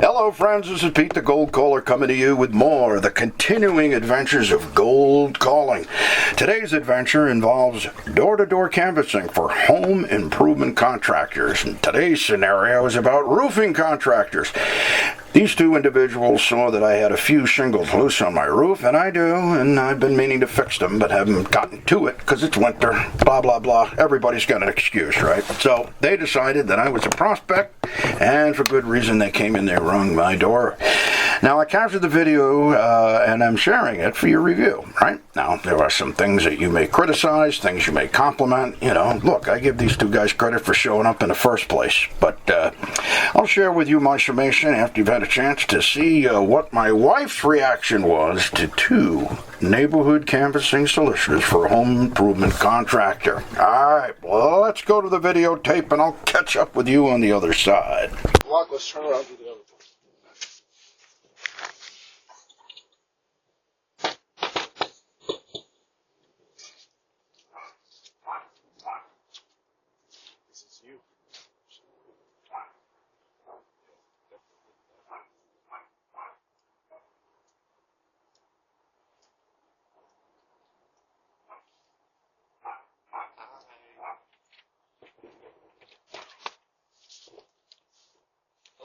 Hello friends, this is Pete the Gold Caller coming to you with more of the continuing adventures of gold calling. Today's adventure involves door-to-door canvassing for home improvement contractors. And today's scenario is about roofing contractors. These two individuals saw that I had a few shingles loose on my roof, and I do, and I've been meaning to fix them, but haven't gotten to it because it's winter, blah, blah, blah. Everybody's got an excuse, right? So they decided that I was a prospect, and for good reason they came in there, rung my door. Now, I captured the video, and I'm sharing it for your review, right? Now, there are some things that you may criticize, things you may compliment. You know, look, I give these two guys credit for showing up in the first place, but I'll share with you my summation after you've had a chance to see what my wife's reaction was to two neighborhood canvassing solicitors for a home improvement contractor. All right, well, let's go to the videotape, and I'll catch up with you on the other side. Let's turn around to the other. This is you.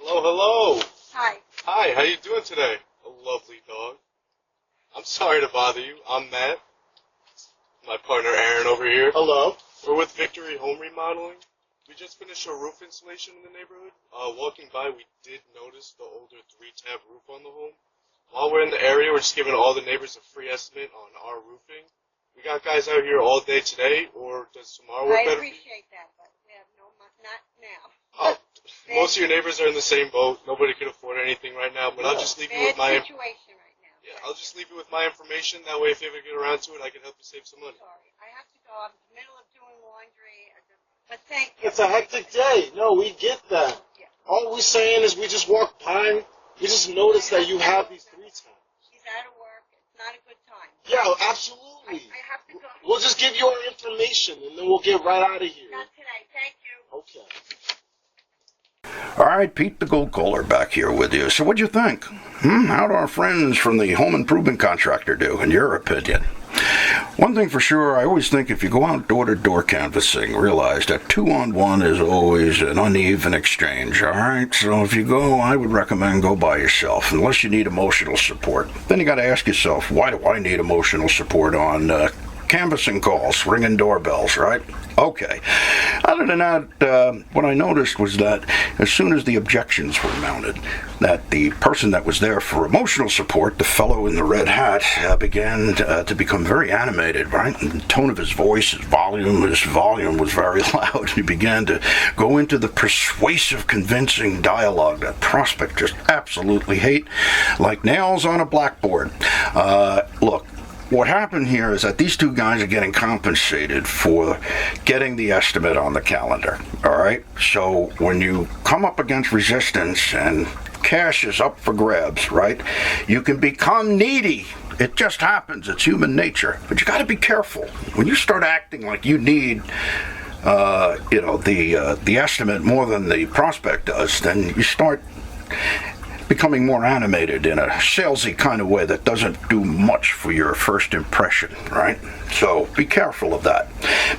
Hello. Hi. Hi, how you doing today? A lovely dog. I'm sorry to bother you. I'm Matt. My partner Aaron over here. Hello. We're with Victory Home Remodeling. We just finished a roof installation in the neighborhood. Walking by, we did notice the older 3-tab roof on the home. While we're in the area, we're just giving all the neighbors a free estimate on our roofing. We got guys out here all day today, or does tomorrow work I better? appreciate that, but we have no money. Not now. Oh, most of your neighbors are in the same boat. Nobody can afford anything right now, but I'll just leave you with Bad my situation right now. yeah. I'll just leave you with my information. That way, if you ever get around to it, I can help you save some money. Sorry. I have to go. I'm in the middle of doing laundry. But thank you. It's a hectic day. No, we get that. Yeah. All we're saying is we just walked by. We just noticed that you have these 3 times. She's out of work. It's not a good time. Yeah, absolutely. I have to go. We'll just give you our information, and then we'll get right out of here. Not today. Thank you. Okay. All right, Pete the Gold Caller back here with you. So what'd you think? How'd our friends from the home improvement contractor do, in your opinion? One thing for sure, I always think if you go out door-to-door canvassing, realize that 2-on-1 is always an uneven exchange, all right? So if you go, I would recommend go by yourself, unless you need emotional support. Then you got to ask yourself, why do I need emotional support on canvassing calls, ringing doorbells, right? Okay. Other than that, what I noticed was that as soon as the objections were mounted, that the person that was there for emotional support, the fellow in the red hat, began to become very animated, right? And the tone of his voice, his volume was very loud. He began to go into the persuasive, convincing dialogue that prospects just absolutely hate, like nails on a blackboard. Look, what happened here is that these two guys are getting compensated for getting the estimate on the calendar, all right? So when you come up against resistance and cash is up for grabs, right, you can become needy. It just happens. It's human nature. But you got to be careful. When you start acting like you need the estimate more than the prospect does, then you start becoming more animated in a salesy kind of way that doesn't do much for your first impression, right? So be careful of that.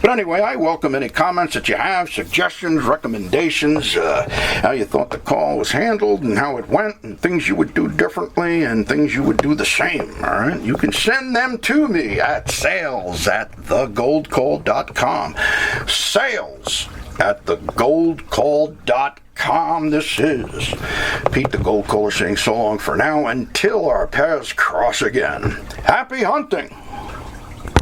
But anyway, I welcome any comments that you have, suggestions, recommendations, how you thought the call was handled and how it went, and things you would do differently and things you would do the same, all right? You can send them to me at sales@thegoldcall.com. Sales@thegoldcall.com. This is Pete the Gold Caller saying so long for now until our paths cross again. Happy hunting!